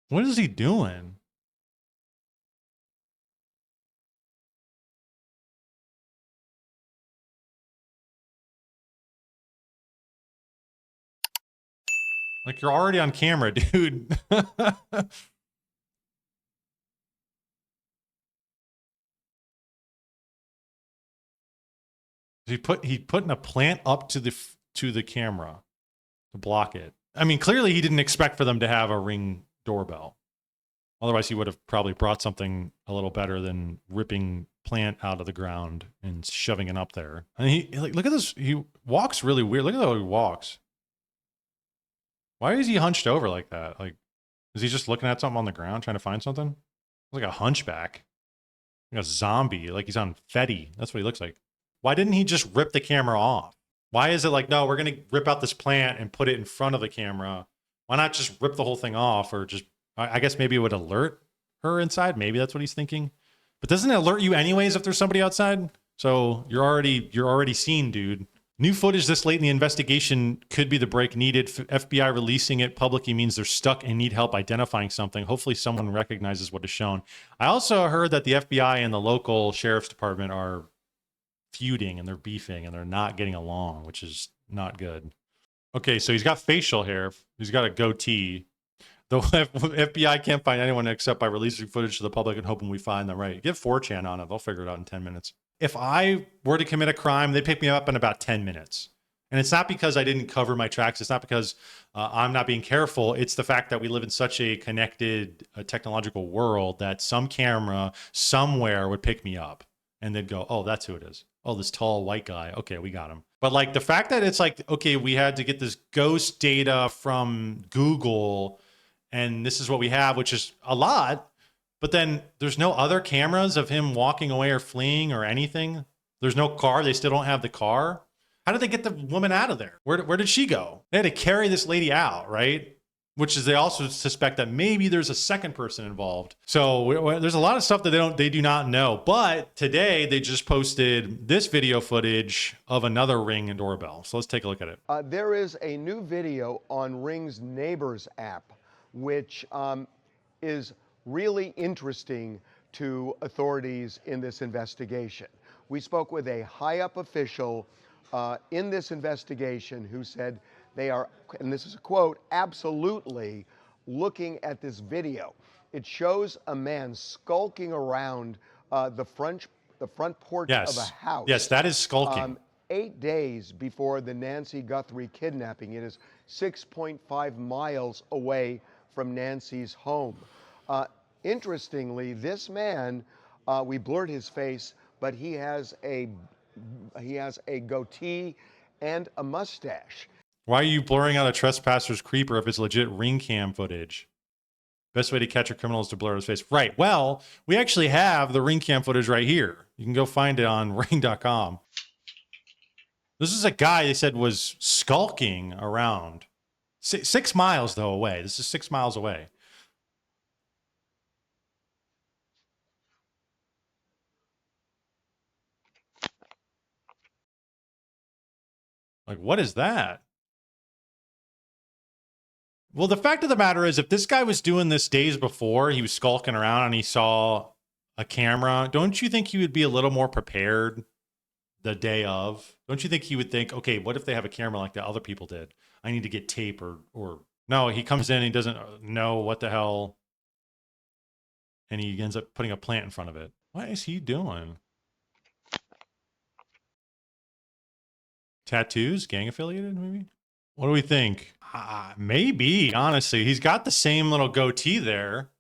What is he doing? Like, you're already on camera, dude. He putting a plant up to the camera to block it. I mean, clearly he didn't expect for them to have a Ring doorbell. Otherwise, he would have probably brought something a little better than ripping plant out of the ground and shoving it up there. And he like, look at this. He walks really weird. Look at how he walks. Why is he hunched over like that? Like, is he just looking at something on the ground trying to find something? Like a hunchback, like a zombie. Like he's on Fetty. That's what he looks like. Why didn't he just rip the camera off? Why is it like, no, we're going to rip out this plant and put it in front of the camera? Why not just rip the whole thing off? Or just, I guess maybe it would alert her inside. Maybe that's what he's thinking. But doesn't it alert you anyways if there's somebody outside? So you're already seen, dude. New footage this late in the investigation could be the break needed. FBI releasing it publicly means they're stuck and need help identifying something. Hopefully someone recognizes what is shown. I also heard that the FBI and the local sheriff's department are feuding and they're beefing and they're not getting along, which is not good. Okay, so he's got facial hair. He's got a goatee. The FBI can't find anyone except by releasing footage to the public and hoping we find them. Right. Get 4chan on it. They'll figure it out in 10 minutes. If I were to commit a crime, they'd pick me up in about 10 minutes. And it's not because I didn't cover my tracks. It's not because I'm not being careful. It's the fact that we live in such a connected technological world that some camera somewhere would pick me up and they'd go, oh, that's who it is. Oh, this tall white guy. Okay, we got him. But like the fact that it's like, okay, we had to get this ghost data from Google and this is what we have, which is a lot. But then there's no other cameras of him walking away or fleeing or anything. There's no car. They still don't have the car. How did they get the woman out of there? Where did she go? They had to carry this lady out, right? Which is they also suspect that maybe there's a second person involved. So there's a lot of stuff that they do not know. But today they just posted this video footage of another Ring and doorbell. So let's take a look at it. There is a new video on Ring's Neighbors app, which is really interesting to authorities in this investigation. We spoke with a high-up official in this investigation who said they are, and this is a quote, absolutely looking at this video. It shows a man skulking around the front porch of a house. Yes, that is skulking. 8 days before the Nancy Guthrie kidnapping. It is 6.5 miles away from Nancy's home. Interestingly, this man, we blurred his face, but he has a goatee and a mustache. Why are you blurring out a trespasser's creeper if it's legit Ring cam footage? Best way to catch a criminal is to blur his face. Right. Well, we actually have the Ring cam footage right here. You can go find it on ring.com. This is a guy they said was skulking around 6 miles though away. This is 6 miles away. Like, what is that? Well, the fact of the matter is, if this guy was doing this days before, he was skulking around and he saw a camera, don't you think he would be a little more prepared the day of? Don't you think he would think, okay, what if they have a camera like the other people did? I need to get tape or no, he comes in, he doesn't know what the hell, and he ends up putting a plant in front of it. What is he doing? Tattoos? Gang affiliated, maybe? What do we think? Maybe, honestly. He's got the same little goatee there.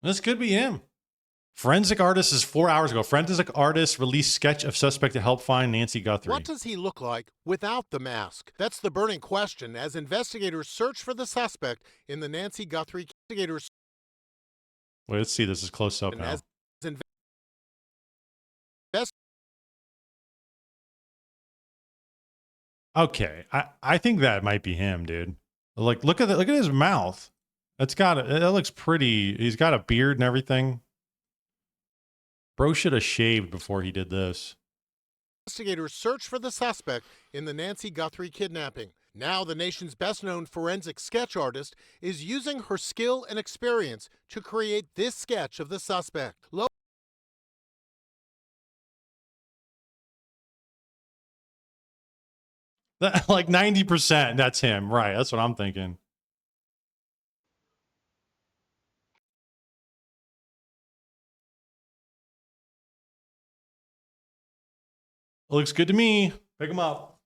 This could be him. Forensic artist is 4 hours ago. Forensic artist released sketch of suspect to help find Nancy Guthrie. What does he look like without the mask? That's the burning question as investigators search for the suspect in the Nancy Guthrie investigators. Wait, let's see. This is close up now. Okay, I think that might be him, dude. Like, look at his mouth. That looks pretty. He's got a beard and everything. Bro should have shaved before he did this. Investigators search for the suspect in the Nancy Guthrie kidnapping. Now the nation's best-known forensic sketch artist is using her skill and experience to create this sketch of the suspect. Like 90%, that's him. Right. That's what I'm thinking. Looks good to me. Pick him up.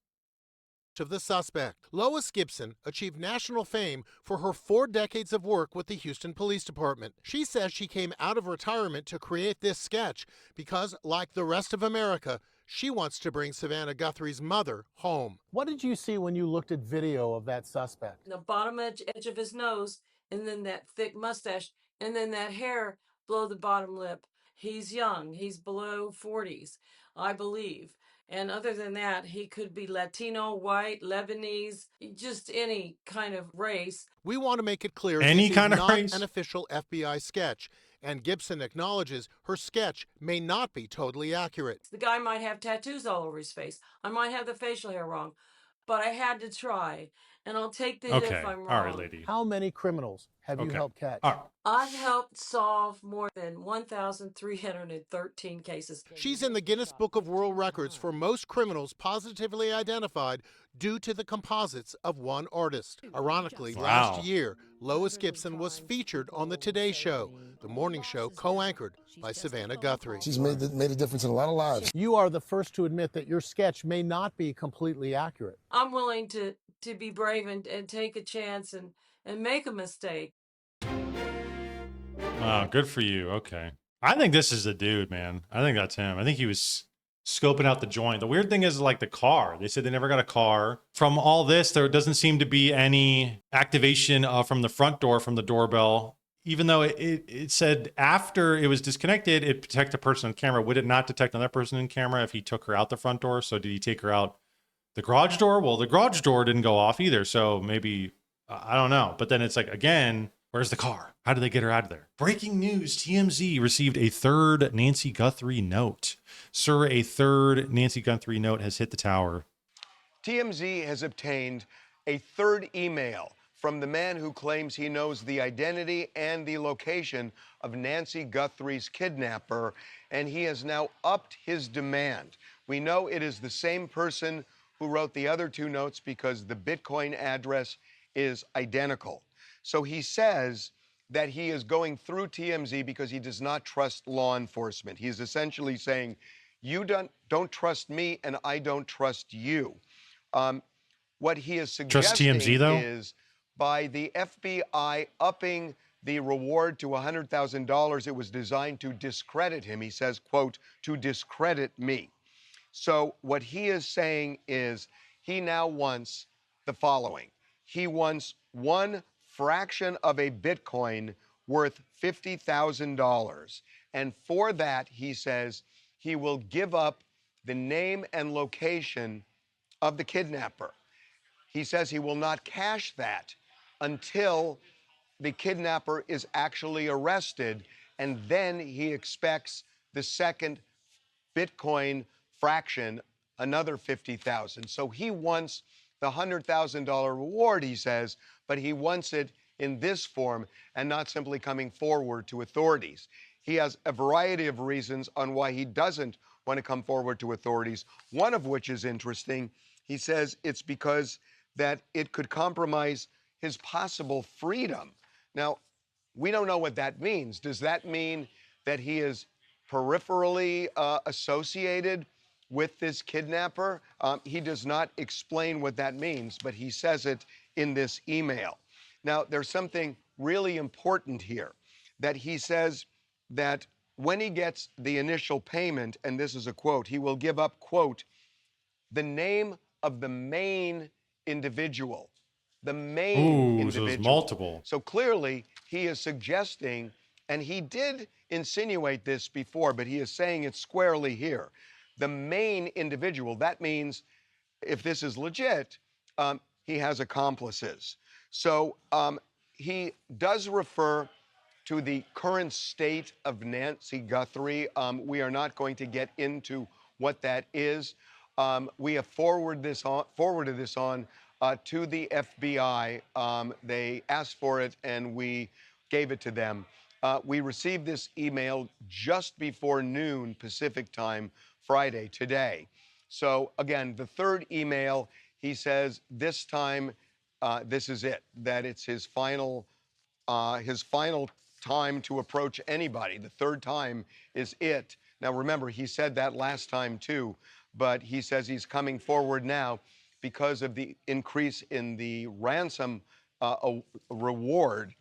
Of the suspect. Lois Gibson achieved national fame for her 4 decades of work with the Houston Police Department. She says she came out of retirement to create this sketch because, like the rest of America, she wants to bring Savannah Guthrie's mother home. What did you see when you looked at video of that suspect? The bottom edge of his nose, and then that thick mustache, and then that hair below the bottom lip. He's young. He's below 40s, I believe. And other than that, he could be Latino, white, Lebanese, just any kind of race. We want to make it clear Any this kind is of not race? an official FBI sketch, and Gibson acknowledges her sketch may not be totally accurate. The guy might have tattoos all over his face. I might have the facial hair wrong, but I had to try, and I'll take the hit if I'm wrong. All right, lady. How many criminals have you helped catch? All right. I've helped solve more than 1,313 cases. She's in the Guinness Book of World Records for most criminals positively identified due to the composites of one artist. Ironically, Wow. last year, Lois Gibson was featured on the Today Show, the morning show co-anchored by Savannah Guthrie. She's made a difference in a lot of lives. You are the first to admit that your sketch may not be completely accurate. I'm willing to be brave and take a chance and make a mistake. Wow, good for you. Okay. I think this is the dude, man. I think that's him. I think he was scoping out the joint. The weird thing is like the car. They said they never got a car. From all this, there doesn't seem to be any activation from the front door from the doorbell. Even though it said after it was disconnected, it detected a person on camera. Would it not detect another person in camera if he took her out the front door? So did he take her out the garage door? Well, the garage door didn't go off either. So maybe, I don't know. But then it's like, again, where's the car? How did they get her out of there? Breaking news, TMZ received a third Nancy Guthrie note. Sir, a third Nancy Guthrie note has hit the tower. TMZ has obtained a third email from the man who claims he knows the identity and the location of Nancy Guthrie's kidnapper, and he has now upped his demand. We know it is the same person who wrote the other 2 notes because the Bitcoin address is identical. So he says that he is going through TMZ because he does not trust law enforcement. He is essentially saying, you don't trust me and I don't trust you. What he is suggesting TMZ, though? is by the FBI upping the reward to $100,000, it was designed to discredit him. He says, quote, to discredit me. So what he is saying is he now wants the following. He wants 1 fraction of a Bitcoin worth $50,000. And for that, he says he will give up the name and location of the kidnapper. He says he will not cash that until the kidnapper is actually arrested, and then he expects the second Bitcoin fraction, another 50,000. So he wants the $100,000 reward, he says, but he wants it in this form and not simply coming forward to authorities. He has a variety of reasons on why he doesn't want to come forward to authorities, one of which is interesting. He says it's because that it could compromise his possible freedom. Now, we don't know what that means. Does that mean that he is peripherally associated with this kidnapper? He does not explain what that means, but he says it in this email. Now, there's something really important here, that he says that when he gets the initial payment, and this is a quote, he will give up, quote, the name of the main individual. The main individual. So there's multiple. So clearly, he is suggesting, and he did insinuate this before, but he is saying it squarely here. The main individual, that means if this is legit, he has accomplices. So he does refer to the current state of Nancy Guthrie. We are not going to get into what that is. We have forwarded this on to the FBI. They asked for it, and we gave it to them. We received this email just before noon Pacific time, Friday, today. So again, the third email, he says this time, this is it, that it's his final time to approach anybody. The third time is it. Now remember, he said that last time too, but he says he's coming forward now because of the increase in the ransom reward.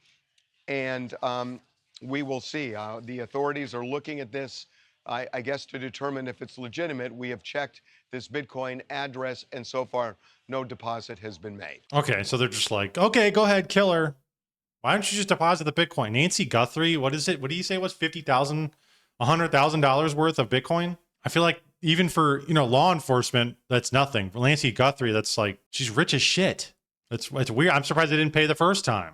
And we will see. The authorities are looking at this, I guess, to determine if it's legitimate. We have checked this Bitcoin address, and so far, no deposit has been made. Okay, so they're just like, okay, go ahead, kill her. Why don't you just deposit the Bitcoin? Nancy Guthrie, what is it? What do you say was $50,000, $100,000 worth of Bitcoin? I feel like even for, law enforcement, that's nothing. For Nancy Guthrie, that's like, she's rich as shit. It's weird. I'm surprised they didn't pay the first time.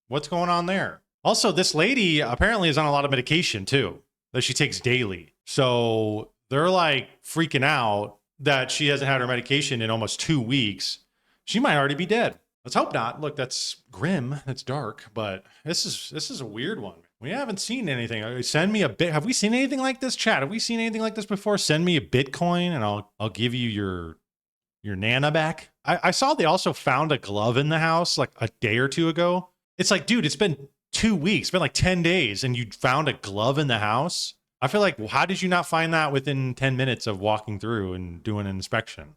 What's going on there? Also, this lady apparently is on a lot of medication too, that she takes daily. So they're like freaking out that she hasn't had her medication in almost 2 weeks. She might already be dead. Let's hope not. Look, that's grim. That's dark, but this is a weird one. We haven't seen anything. Send me a bit. Have we seen anything like this, chat? Have we seen anything like this before? Send me a Bitcoin and I'll give you your Nana back. I saw they also found a glove in the house like a day or two ago. It's like, dude, it's been 2 weeks, it's been like 10 days, and you found a glove in the house. I feel like, well, how did you not find that within 10 minutes of walking through and doing an inspection?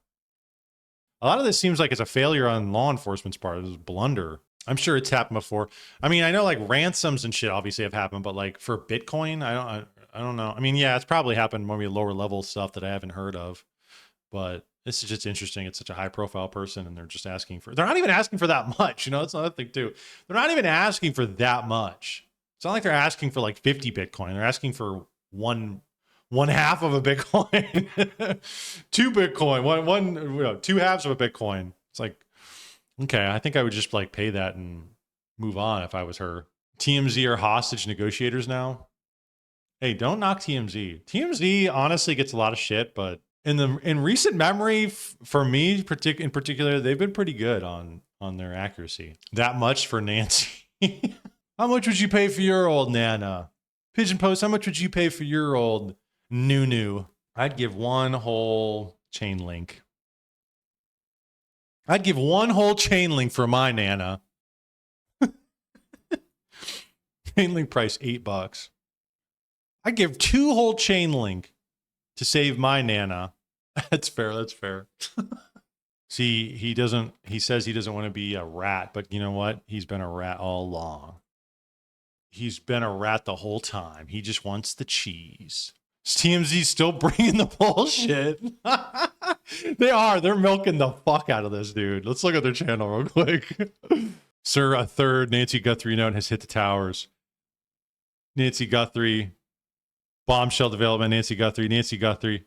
A lot of this seems like it's a failure on law enforcement's part. It was a blunder. I'm sure it's happened before. I mean, I know like ransoms and shit obviously have happened, but like for Bitcoin, I don't know. I mean, yeah, it's probably happened maybe lower level stuff that I haven't heard of, but this is just interesting. It's such a high profile person and they're just asking for, they're not even asking for that much. That's another thing too. They're not even asking for that much. It's not like they're asking for like 50 Bitcoin. They're asking for one half of a Bitcoin, 2 Bitcoin, 2 halves of a Bitcoin. It's like, okay, I think I would just like pay that and move on if I was her. TMZ are hostage negotiators now. Hey, don't knock TMZ. TMZ honestly gets a lot of shit, but in recent memory, for me in particular, they've been pretty good on their accuracy. That much for Nancy. How much would you pay for your old Nana? Pigeon Post, how much would you pay for your old Nunu? I'd give one whole chain link. I'd give one whole chain link for my Nana. Chain link price $8. I'd give 2 whole chain link to save my Nana. That's fair. That's fair. See, he says he doesn't want to be a rat, but you know what? He's been a rat all along. He's been a rat the whole time. He just wants the cheese. Is TMZ still bringing the bullshit? They're milking the fuck out of this, dude. Let's look at their channel real quick. Sir, a third Nancy Guthrie note has hit the towers. Nancy Guthrie. Bombshell development, Nancy Guthrie. Nancy Guthrie.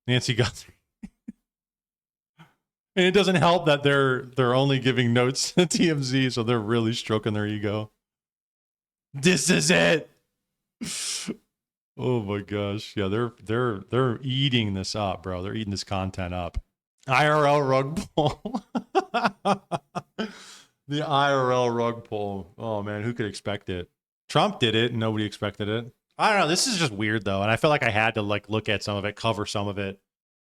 Nancy Guthrie. And it doesn't help that they're only giving notes to TMZ, so they're really stroking their ego. This is it. Oh my gosh. Yeah, they're eating this up, bro. They're eating this content up. IRL rug pull. The IRL rug pull. Oh man, who could expect it? Trump did it and nobody expected it. I don't know. This is just weird though. And I feel like I had to like look at some of it, cover some of it.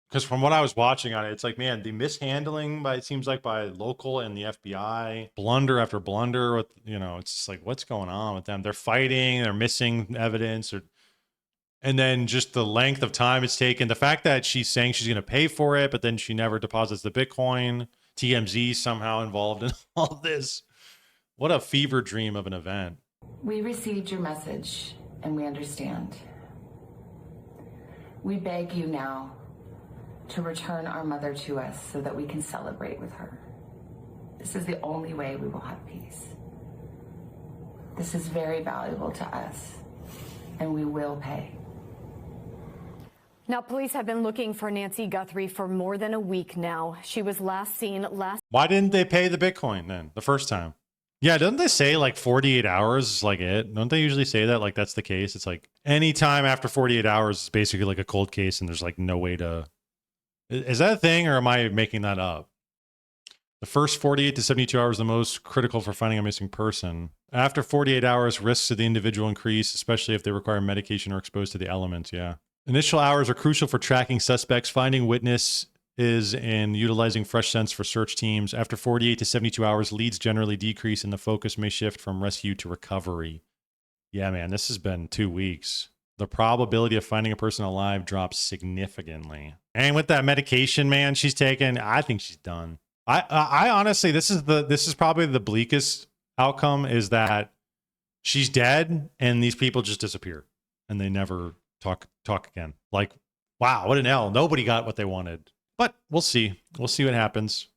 Because from what I was watching on it, it's like, man, the mishandling it seems like by local and the FBI, blunder after blunder with, it's just like, what's going on with them? They're fighting, they're missing evidence, and then just the length of time it's taken. The fact that she's saying she's going to pay for it, but then she never deposits the Bitcoin. TMZ somehow involved in all this. What a fever dream of an event. We received your message and we understand. We beg you now to return our mother to us so that we can celebrate with her. This is the only way we will have peace. This is very valuable to us, and we will pay. Now, police have been looking for Nancy Guthrie for more than a week now. She was last seen last... Why didn't they pay the Bitcoin then, the first time? Yeah, doesn't they say like 48 hours is like it? Don't they usually say that like that's the case? It's like any time after 48 hours is basically like a cold case and there's like no way to... Is that a thing or am I making that up? The first 48 to 72 hours are the most critical for finding a missing person. After 48 hours, risks of the individual increase, especially if they require medication or exposed to the elements. Yeah. Initial hours are crucial for tracking suspects, finding witnesses, and utilizing fresh scents for search teams. After 48 to 72 hours, leads generally decrease and the focus may shift from rescue to recovery. Yeah, man, this has been 2 weeks. The probability of finding a person alive drops significantly. And with that medication, man, she's taken, I think she's done. I honestly, this is probably the bleakest outcome, is that she's dead and these people just disappear and they never talk again. Like, wow, what an L. Nobody got what they wanted. But we'll see. We'll see what happens.